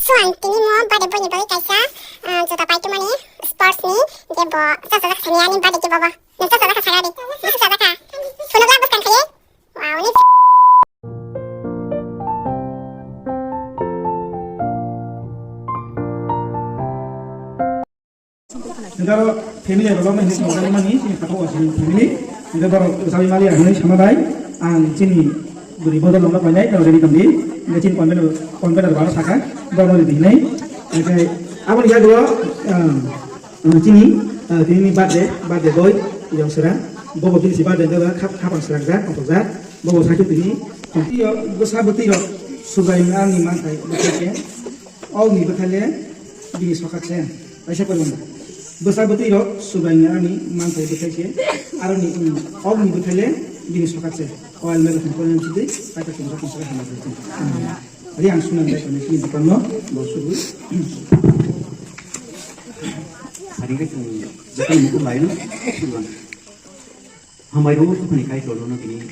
Suan tini mo bade boy ni boy kaisa jota pai tu mani sports ni je bo sa sa khani ani bade ke baba ne sa sa ka sagadi ne sa sa ka suno la buskan khaye wow ni Negara family adalah mahasiswa negara mani sini katakan sini family negara sawi mali ahli sama baik sini beri bodol lomba banyak kalau dari kami ngecin konven ada baru saka baru di sini oke apa nih ya dua sini ini birthday boy yang serang bobo sini si birthday juga kapan serang zat untuk zat bobo sakit ini iyo besar betul sudah yang ani mantai betul all ni betul di sokat saya Aisyah perlu besar betul itu subahnya ani mantai betul sih, arah ni all ni betulnya jenis pakat sih, oil merah komponen itu, pakai kimia kimia sama betul. Jadi yang sunan dari kami ini bukan no, bosku. Hari ini bukan buku lain, bukan. Hamai dulu tuh pernikahan dulu no gini,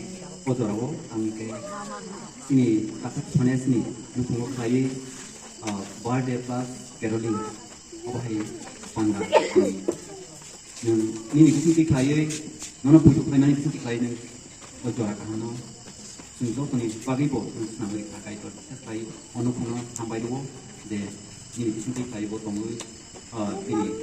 foto rawo, angke ini kata mana sini, nunggu kali birthday plus caroling, apa hari pangga. Ini bisa diklaim, nona pujuk lain bisa diklaim juara kahana. Sungguh kini bagi bo, nama kita kait itu, sekali ono puno sampai dulu, deh ini bisa diklaim bo tunggu ini.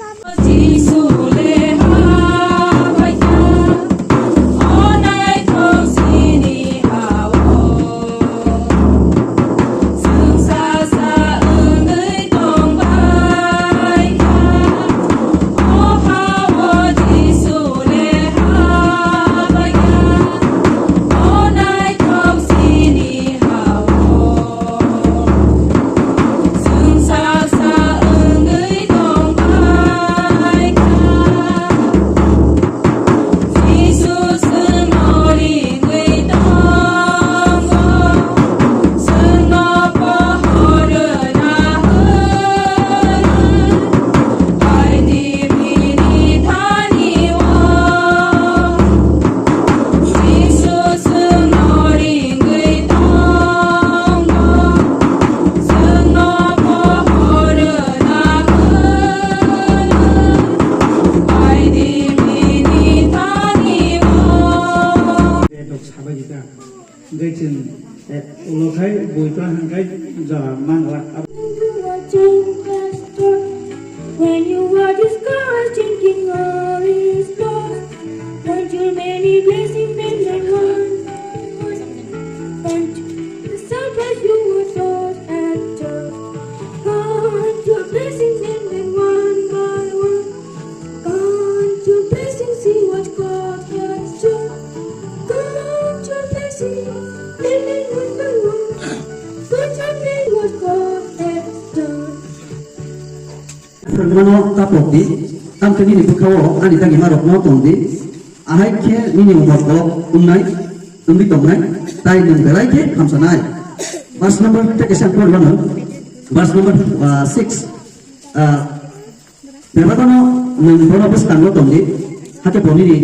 When you are discouraged, thinking all is lost, want your many blessings in your heart. Want the surprise you were taught at birth. Count your blessings and then one by one. Count your blessings, see what God has done. Count your blessings, and then one by one. Count your blessings, what God has done. Permano tapoti, tam kini ni bukawo, ani tangi marok no tondi, ahai ke mini umur kolok unai, umbi tongai, tai nung belai ke kamsanai. Verse number take a sample one, verse number 6. Berbakono nung bono bus tanggo tondi, hake poni ni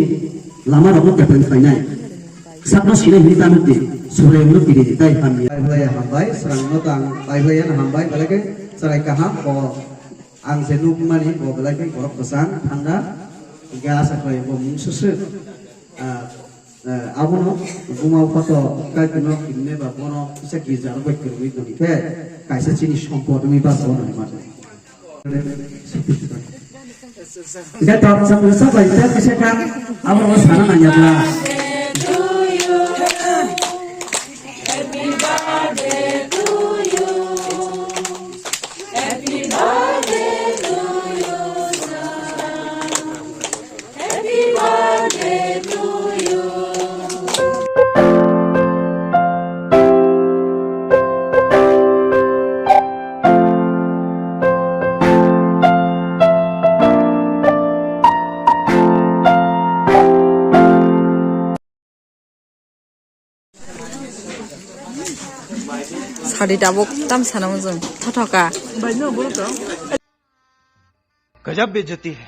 lama rokno kepen fainai. Sapno sine hini tamuti, sore unu kiri tai kami. Baik hambai, serang notang, baik hambai, balik serai kaham ko ang senu mani ko belai korok pesan anda gas akai ko susu abono gumau foto kai kino kinne ba bono bisa giza ro bek kerwi to ke kai se chini সম্পদ mi ba so na ma Kita tahu sambil sampai kita bisa kan, awal sana nanya lah. Hari dabok tam sana muzum thotoka गजब बेइज्जती है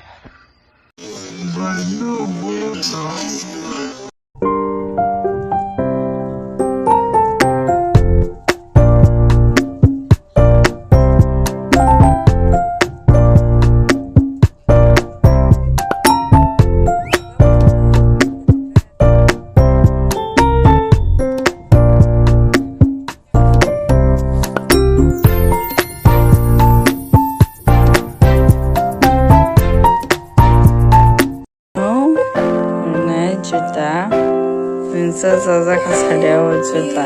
这这这个材料我知道，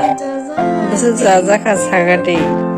不是这个材料的。